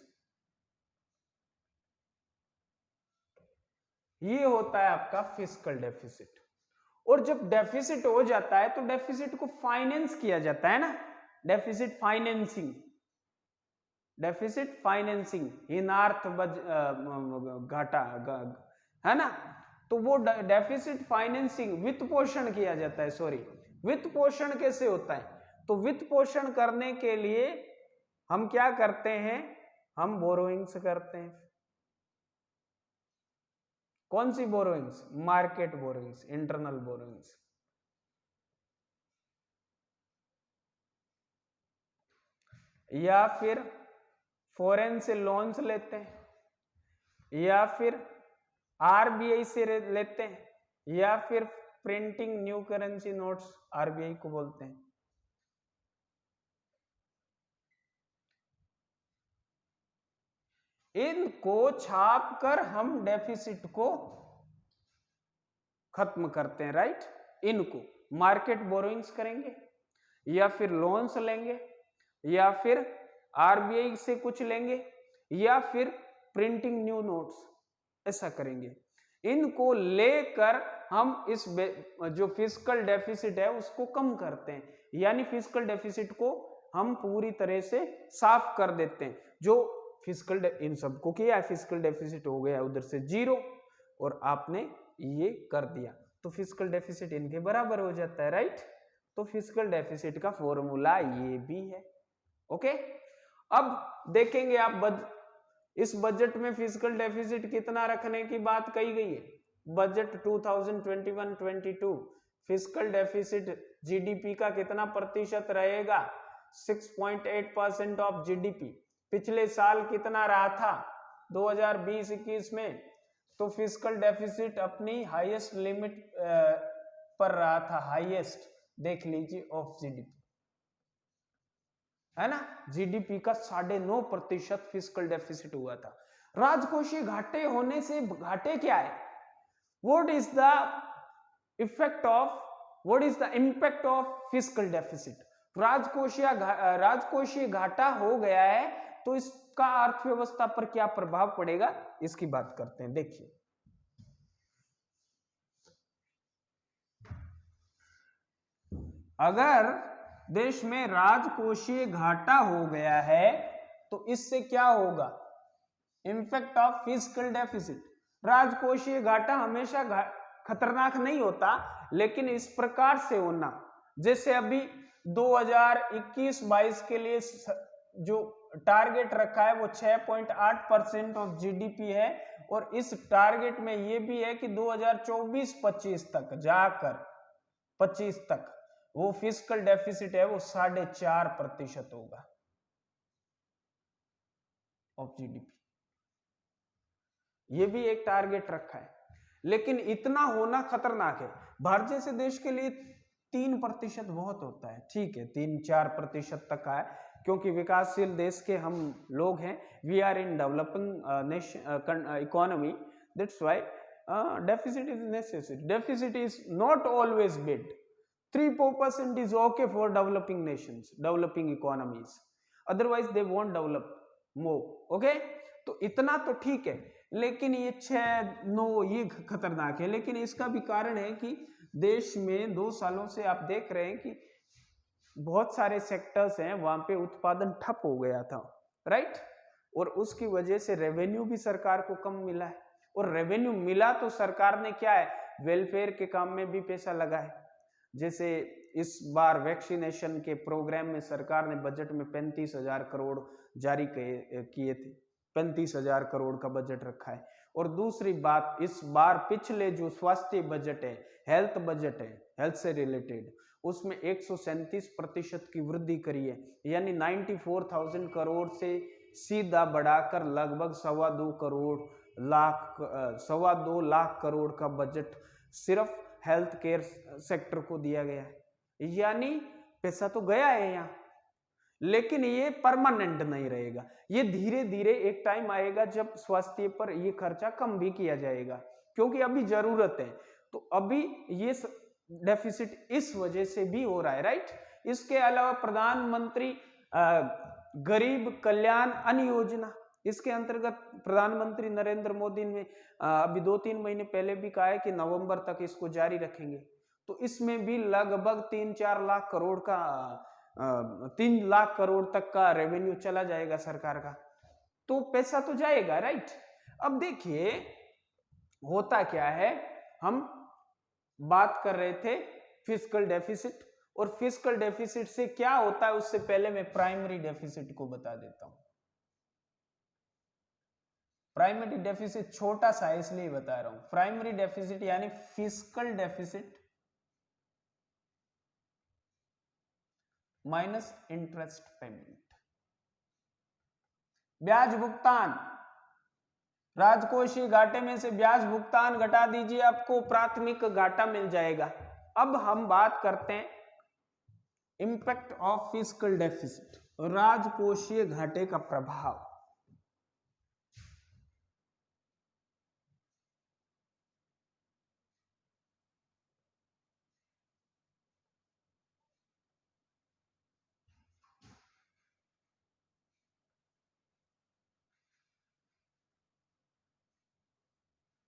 ये होता है आपका फिस्कल डेफिसिट। और जब डेफिसिट हो जाता है तो डेफिसिट को फाइनेंस किया जाता है ना, डेफिसिट फाइनेंसिंग, डेफिसिट फाइनेंसिंग हीनार्थ घाटा है ना। तो वो डेफिसिट फाइनेंसिंग वित्त पोषण किया जाता है। वित्त पोषण कैसे होता है? तो वित्त पोषण करने के लिए हम क्या करते हैं? हम बोरोइंग्स करते हैं। कौन सी borrowings? Market borrowings, internal borrowings. या फिर फॉरेन से लोन्स लेते हैं, या फिर आरबीआई से लेते हैं, या फिर printing new currency notes, RBI को बोलते हैं। इनको छापकर हम डेफिसिट को खत्म करते हैं, राइट। इनको मार्केट बोरोइंग्स करेंगे, या फिर लोन्स लेंगे, या फिर आरबीआई से कुछ लेंगे, या फिर प्रिंटिंग न्यू नोट्स, ऐसा करेंगे। इनको लेकर हम इस जो फिस्कल डेफिसिट है उसको कम करते हैं, यानी फिस्कल डेफिसिट को हम पूरी तरह से साफ कर देते हैं। जो फिजिकल इन सबको किया, फिजिकल डेफिसिट हो गया उधर से 0 और आपने ये कर दिया तो फिजिकल डेफिसिट इनके बराबर हो जाता है, राइट। तो फिजिकल डेफिसिट का फॉर्मूला ये भी है। ओके, अब देखेंगे आप इस बजट में फिजिकल डेफिसिट कितना रखने की बात कही गई है। बजट 2021-22 फिजिकल डेफिसिट जीडीपी का कितना प्रतिशत रहेगा, 6.8% ऑफ जीडीपी। पिछले साल कितना रहा था 2020-21 में, तो फिजिकल डेफिसिट अपनी हाईएस्ट लिमिट पर रहा था, हाईएस्ट देख लीजिए ऑफ जीडीपी, है ना। जीडीपी का 9.5% फिजिकल डेफिसिट हुआ था। राजकोषीय घाटे होने से घाटे क्या है, what is the impact of physical deficit. राजकोषीय घाटा हो गया है तो इसका अर्थव्यवस्था पर क्या प्रभाव पड़ेगा, इसकी बात करते हैं। देखिए, अगर देश में राजकोषीय घाटा हो गया है तो इससे क्या होगा, इम्पैक्ट ऑफ फिजिकल डेफिसिट। राजकोषीय घाटा हमेशा खतरनाक नहीं होता, लेकिन इस प्रकार से होना, जैसे अभी 2021-22 के लिए जो टारगेट रखा है वो 6.8% ऑफ जीडीपी है, और इस टारगेट में ये भी है कि 2024-25 तक जाकर 25 तक वो फिजिकल डेफिसिट है वो 4.5% होगा ऑफ जीडीपी। ये भी एक टारगेट रखा है, लेकिन इतना होना खतरनाक है। भारत जैसे देश के लिए 3% बहुत होता है, ठीक है, 3-4% तक का है, क्योंकि विकासशील देश के हम लोग हैं, we are in developing nation economy, that's why deficit is necessary. Deficit is not always bad. 3-4% is okay for developing nations, developing economies. Otherwise they won't develop more. Okay, तो इतना तो ठीक है, लेकिन ये 6-9 ये खतरनाक है। लेकिन इसका भी कारण है कि देश में 2 सालों से आप देख रहे हैं कि बहुत सारे सेक्टर्स हैं वहां पे उत्पादन ठप हो गया था, राइट, और उसकी वजह से रेवेन्यू भी सरकार को कम मिला है। और रेवेन्यू मिला तो सरकार ने क्या है, वेलफेयर के काम में भी पैसा लगा है। जैसे इस बार वैक्सीनेशन के प्रोग्राम में सरकार ने बजट में 35,000 करोड़ जारी किए थे, 35,000 करोड़ का बजट रखा है। और दूसरी बात, इस बार पिछले जो स्वास्थ्य बजट है, हेल्थ बजट है, हेल्थ से रिलेटेड, उसमें 137% की वृद्धि करी है, यानी 94,000 करोड़ से सीधा बढ़ाकर लगभग 2.25 लाख करोड़ का बजट सिर्फ हेल्थ केयर सेक्टर को दिया गया है। यानी पैसा तो गया है यहाँ, लेकिन ये परमानेंट नहीं रहेगा। ये धीरे धीरे एक टाइम आएगा जब स्वास्थ्य पर ये खर्चा कम भी किया जाएगा, क्योंकि अभी जरूरत है। तो अभी ये डेफिसिट इस वजह से भी हो रहा है, राइट। इसके अलावा प्रधानमंत्री गरीब कल्याण अन्न योजना, इसके अंतर्गत प्रधानमंत्री नरेंद्र मोदी ने अभी 2-3 महीने पहले भी कहा है कि नवंबर तक इसको जारी रखेंगे। तो इसमें भी लगभग 3-4 लाख करोड़ का 3 लाख करोड़ तक का रेवेन्यू चला जाएगा सरकार का, तो पैसा तो जाएगा, राइट। अब देखिए होता क्या है, हम बात कर रहे थे फिस्कल डेफिसिट, और फिस्कल डेफिसिट से क्या होता है उससे पहले मैं प्राइमरी डेफिसिट को बता देता हूं। प्राइमरी डेफिसिट छोटा सा इसलिए बता रहा हूं, प्राइमरी डेफिसिट यानी fiscal deficit minus interest payment, ब्याज भुगतान। राजकोषीय घाटे में से ब्याज भुगतान घटा दीजिए, आपको प्राथमिक घाटा मिल जाएगा। अब हम बात करते हैं इंपैक्ट ऑफ फिस्कल डेफिसिट, राजकोषीय घाटे का प्रभाव।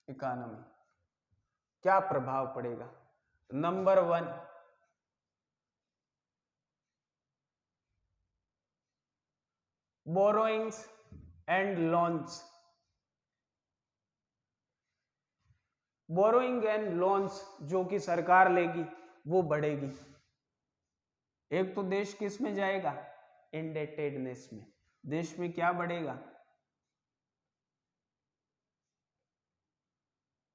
इकोनॉमी क्या प्रभाव पड़ेगा? Number 1, borrowings and loans, borrowing and loans जो कि सरकार लेगी वो बढ़ेगी। एक तो देश किस में जाएगा, इंडेटेडनेस में, देश में क्या बढ़ेगा,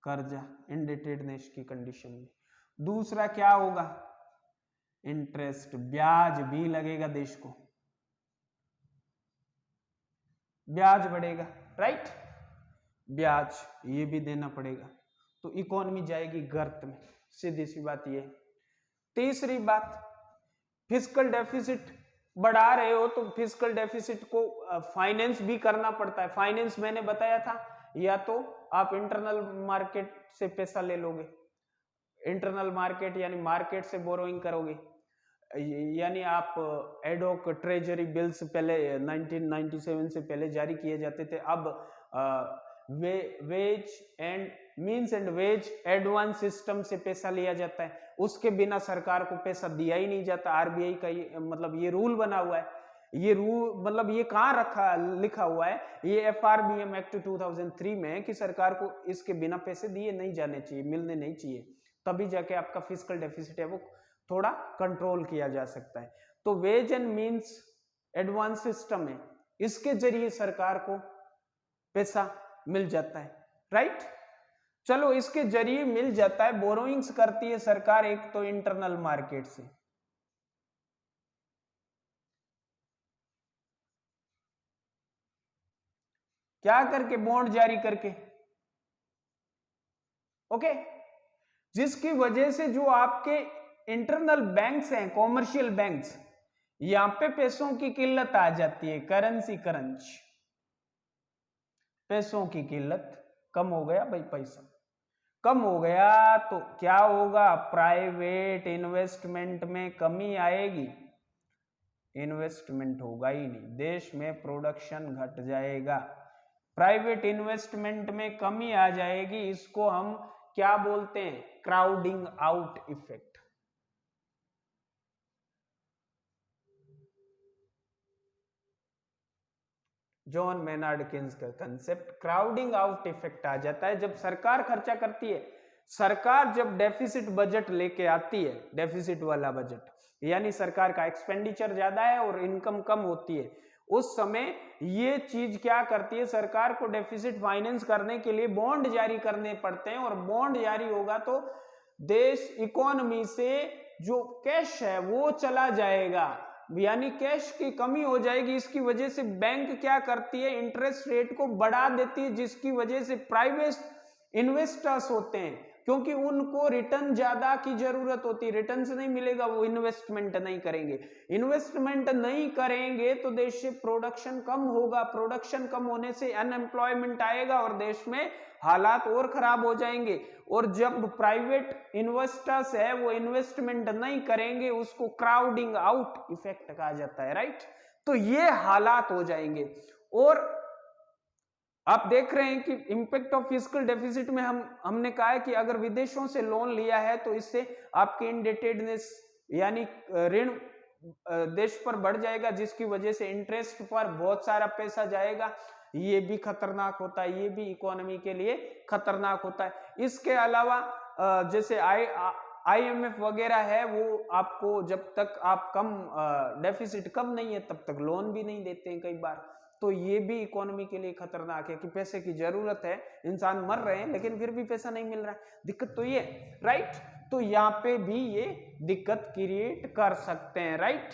कर्जा, इंडेटेडनेस की कंडीशन में। दूसरा क्या होगा, इंटरेस्ट, ब्याज भी लगेगा देश को, ब्याज बढ़ेगा, राइट, ब्याज ये भी देना पड़ेगा, तो इकोनॉमी जाएगी गर्त में, सीधी सी बात ये। तीसरी बात, फिस्कल डेफिसिट बढ़ा रहे हो तो फिस्कल डेफिसिट को फाइनेंस भी करना पड़ता है। फाइनेंस मैंने बताया था, या तो आप इंटरनल मार्केट से पैसा ले लोगे, इंटरनल मार्केट यानी मार्केट से बोरोइंग करोगे, यानी आप एडोक ट्रेजरी बिल्स पहले 1997 से पहले जारी किए जाते थे, अब ways and means and ways advance system से पैसा लिया जाता है, उसके बिना सरकार को पैसा दिया ही नहीं जाता। आरबीआई का मतलब ये रूल बना हुआ है, ये रूल मतलब ये कहाँ लिखा हुआ है, ये एफआरबीएम एक्ट 2003 में है कि सरकार को इसके बिना पैसे दिए नहीं जाने चाहिए, मिलने नहीं चाहिए, तभी जाके आपका फिस्कल डेफिसिट है वो थोड़ा कंट्रोल किया जा सकता है। तो ways and means advance system है, इसके जरिए सरकार को पैसा मिल जाता है, राइट। चलो इसके जरिए मिल जाता है, बोरोइंग्स करती है सरकार एक तो इंटरनल मार्केट से, क्या करके, बॉन्ड जारी करके, ओके, जिसकी वजह से जो आपके इंटरनल बैंक्स हैं, कॉमर्शियल बैंक्स, यहां पे पैसों की किल्लत आ जाती है, करेंसी क्रंच, पैसों की किल्लत, कम हो गया भाई, पैसा कम हो गया तो क्या होगा, प्राइवेट इन्वेस्टमेंट में कमी आएगी, इन्वेस्टमेंट होगा ही नहीं, देश में प्रोडक्शन घट जाएगा, प्राइवेट इन्वेस्टमेंट में कमी आ जाएगी, इसको हम क्या बोलते हैं, crowding out effect. John Maynard Keynes का कंसेप्ट, क्राउडिंग आउट इफेक्ट आ जाता है। जब सरकार खर्चा करती है, सरकार जब डेफिसिट बजट लेके आती है, डेफिसिट वाला बजट यानी सरकार का एक्सपेंडिचर ज्यादा है और इनकम कम होती है, उस समय ये चीज क्या करती है, सरकार को डेफिसिट फाइनेंस करने के लिए बॉन्ड जारी करने पड़ते हैं, और बॉन्ड जारी होगा तो देश इकोनॉमी से जो कैश है वो चला जाएगा, यानी कैश की कमी हो जाएगी। इसकी वजह से बैंक क्या करती है, इंटरेस्ट रेट को बढ़ा देती है, जिसकी वजह से प्राइवेट इन्वेस्टर्स होते हैं, क्योंकि उनको रिटर्न ज्यादा की जरूरत होती है, रिटर्न से नहीं मिलेगा, वो इन्वेस्टमेंट नहीं करेंगे, इन्वेस्टमेंट नहीं करेंगे तो देश से प्रोडक्शन कम होगा, प्रोडक्शन कम होने से अनएम्प्लॉयमेंट आएगा और देश में हालात और खराब हो जाएंगे, और जब प्राइवेट इन्वेस्टर्स है वो इन्वेस्टमेंट नहीं करेंगे, उसको क्राउडिंग आउट इफेक्ट कहा जाता है, राइट। तो ये हालात हो जाएंगे, और आप देख रहे हैं कि इंपैक्ट ऑफ फिस्कल डेफिसिट में हमने कहा है कि अगर विदेशों से लोन लिया है तो इससे आपकी इंडेटेडनेस यानी ऋण देश पर बढ़ जाएगा, जिसकी वजह से इंटरेस्ट पर बहुत सारा पैसा जाएगा, ये भी खतरनाक होता है, ये भी इकोनॉमी के लिए खतरनाक होता है। इसके अलावा जैसे IMF वगैरह है, वो आपको जब तक आप कम डेफिसिट कम नहीं है तब तक लोन भी नहीं देते हैं कई बार, तो ये भी इकोनॉमी के लिए खतरनाक है कि पैसे की जरूरत है, इंसान मर रहे हैं लेकिन फिर भी पैसा नहीं मिल रहा है, दिक्कत तो ये, राइट। तो यहाँ पे भी ये दिक्कत क्रिएट कर सकते हैं, राइट।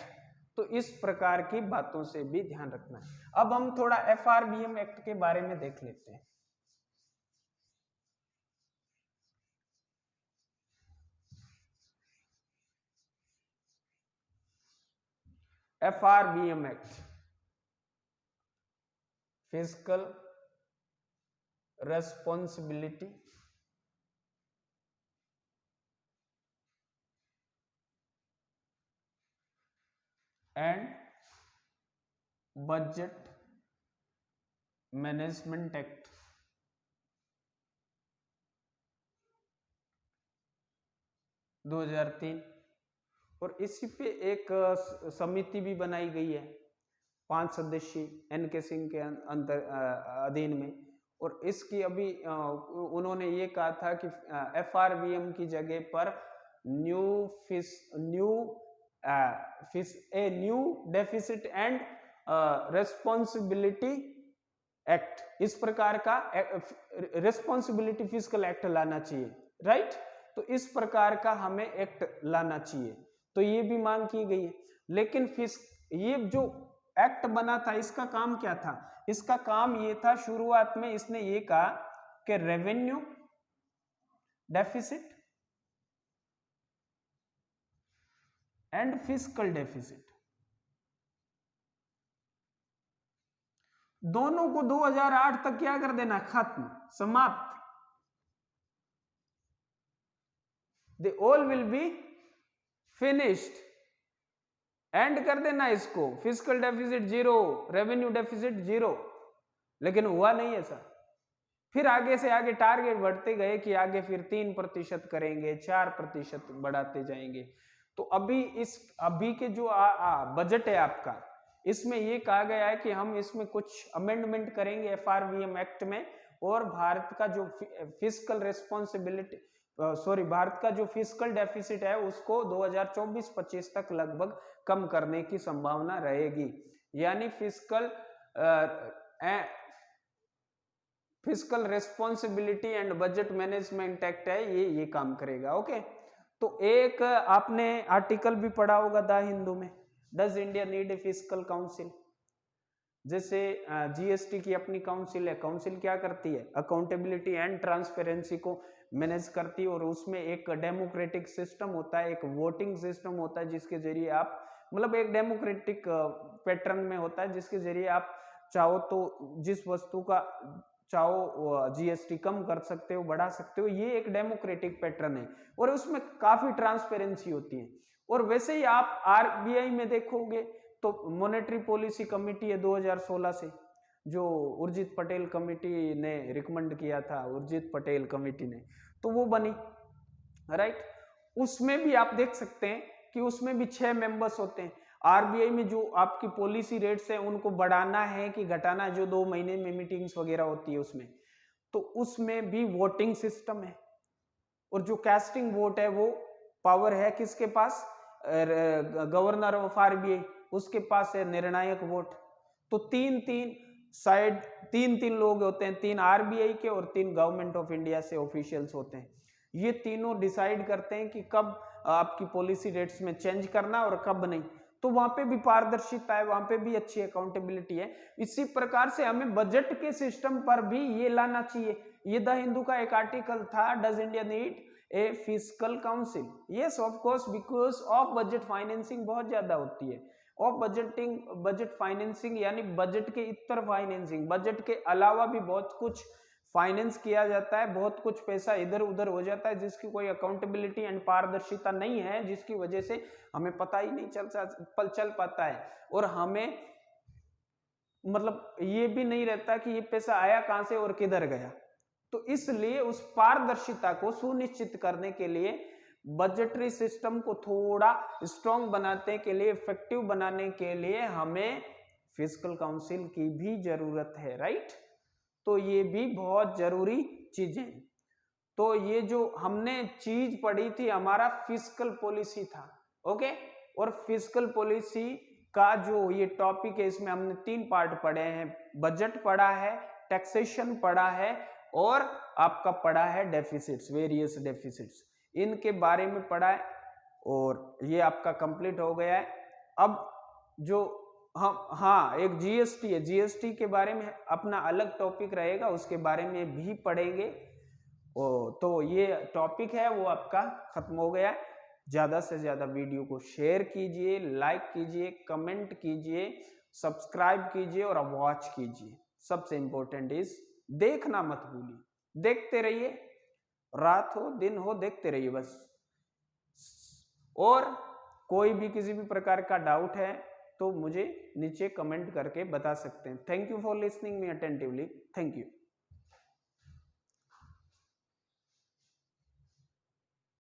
तो इस प्रकार की बातों से भी ध्यान रखना है। अब हम थोड़ा FRBM एक्ट के बारे में देख लेते हैं। FRBM act, fiscal responsibility and budget management act, (2003) 2003, और इसी पे एक समिति भी बनाई गई है, 5 सदस्य एन.के. सिंह के अधीन में। और इसकी अभी उन्होंने ये कहा था कि FRBM की जगह पर new deficit and responsibility act, इस प्रकार का रेस्पॉन्सिबिलिटी फिस्कल एक्ट लाना चाहिए, राइट। तो इस प्रकार का हमें एक्ट लाना चाहिए, तो ये भी मांग की गई है। लेकिन ये जो एक्ट बना था इसका काम क्या था? इसका काम ये था, शुरुआत में इसने ये कहा कि revenue deficit and fiscal deficit दोनों को 2008 तक क्या कर देना, खत्म, समाप्त। They all will be finished, and कर देना इसको, फिस्कल डेफिसिट 0, रेवेन्यू डेफिसिट 0। लेकिन हुआ नहीं ऐसा। फिर आगे से आगे टारगेट बढ़ते गए कि आगे फिर 3% करेंगे, 4% बढ़ाते जाएंगे। तो अभी के जो बजट है आपका, इसमें ये कहा गया है कि हम इसमें कुछ अमेंडमेंट करेंगे FRBM एक्ट में, और भारत का जो फिस्कल रिस्पॉन्सिबिलिटी भारत का जो फिस्कल डेफिसिट है उसको 2024-25 तक लगभग कम करने की संभावना रहेगी। यानी fiscal responsibility and budget management act है, ये काम करेगा। ओके, तो एक आपने आर्टिकल भी पढ़ा होगा द हिंदू में, does India need a fiscal council. जैसे GST की अपनी काउंसिल है, काउंसिल क्या करती है, अकाउंटेबिलिटी एंड ट्रांसपेरेंसी को मैनेज करती है, और उसमें एक डेमोक्रेटिक सिस्टम होता है, एक वोटिंग सिस्टम होता है, जिसके जरिए आप मतलब एक डेमोक्रेटिक पैटर्न में होता है, जिसके जरिए आप चाहो तो जिस वस्तु का चाहो GST कम कर सकते हो, बढ़ा सकते हो। ये एक डेमोक्रेटिक पैटर्न है और उसमें काफी ट्रांसपेरेंसी होती है। और वैसे ही आप RBI में देखोगे तो मॉनेटरी पॉलिसी कमेटी है 2016 से, जो उर्जित पटेल कमेटी ने रिकमेंड किया था, उर्जित पटेल कमेटी ने, तो वो बनी, राइट। उसमें भी आप देख सकते हैं कि उसमें भी 6 मेंबर्स होते हैं। RBI में जो आपकी पॉलिसी रेट्स है उनको बढ़ाना है कि घटाना, जो 2 महीने में मीटिंग्स वगैरह होती है उसमें, तो उसमें भी वोटिंग सिस्टम है। और जो कास्टिंग वोट है वो पावर है किसके पास, गवर्नर ऑफ RBI, उसके पास है निर्णायक वोट। तो तीन लोग होते हैं, 3 RBI के और 3 गवर्नमेंट ऑफ इंडिया से ऑफिशियल्स होते हैं। ये तीनों डिसाइड करते हैं कि कब आपकी पॉलिसी रेट्स में चेंज करना और कब नहीं। तो वहां पे भी पारदर्शिता है, वहां पे भी अच्छी अकाउंटेबिलिटी है। इसी प्रकार से हमें बजट के सिस्टम पर भी ये लाना चाहिए। ये द हिंदू का एक आर्टिकल था, does India need a fiscal council. Yes of course, because of budget financing बहुत ज्यादा होती है। ऑफ बजट फाइनेंसिंग यानी बजट के इतर फाइनेंसिंग, बजट के अलावा भी बहुत कुछ फाइनेंस किया जाता है, बहुत कुछ पैसा इधर उधर हो जाता है, जिसकी कोई अकाउंटेबिलिटी एंड पारदर्शिता नहीं है, जिसकी वजह से हमें पता ही नहीं चल पाता है। और हमें मतलब ये भी नहीं रहता कि ये पैसा आया कहां से और किधर गया। तो इसलिए उस पारदर्शिता को सुनिश्चित करने के लिए, बजटरी सिस्टम को थोड़ा स्ट्रॉन्ग बनाने के लिए, इफेक्टिव बनाने के लिए हमें फिस्कल काउंसिल की भी जरूरत है, राइट। तो ये भी बहुत जरूरी चीजें। तो ये जो हमने चीज पढ़ी थी, हमारा फिस्कल पॉलिसी था, ओके। और फिस्कल पॉलिसी का जो ये टॉपिक है, इसमें हमने 3 पार्ट पढ़े हैं, बजट पढ़ा है, टैक्सेशन पढ़ा है, और आपका पढ़ा है डेफिसिट्स, वेरियस डेफिसिट्स, इनके बारे में पढ़ा है। और ये आपका कंप्लीट हो गया है। अब जो हाँ एक GST है, GST के बारे में अपना अलग टॉपिक रहेगा, उसके बारे में भी पढ़ेंगे। तो ये टॉपिक है वो आपका खत्म हो गया है। ज्यादा से ज्यादा वीडियो को शेयर कीजिए, लाइक कीजिए, कमेंट कीजिए, सब्सक्राइब कीजिए और वॉच कीजिए। सबसे इंपॉर्टेंट इज देखना मत भूलिए, देखते रहिए, रात हो दिन हो देखते रहिए बस। और कोई भी किसी भी प्रकार का डाउट है तो मुझे नीचे कमेंट करके बता सकते हैं। Thank you for listening me attentively. Thank you.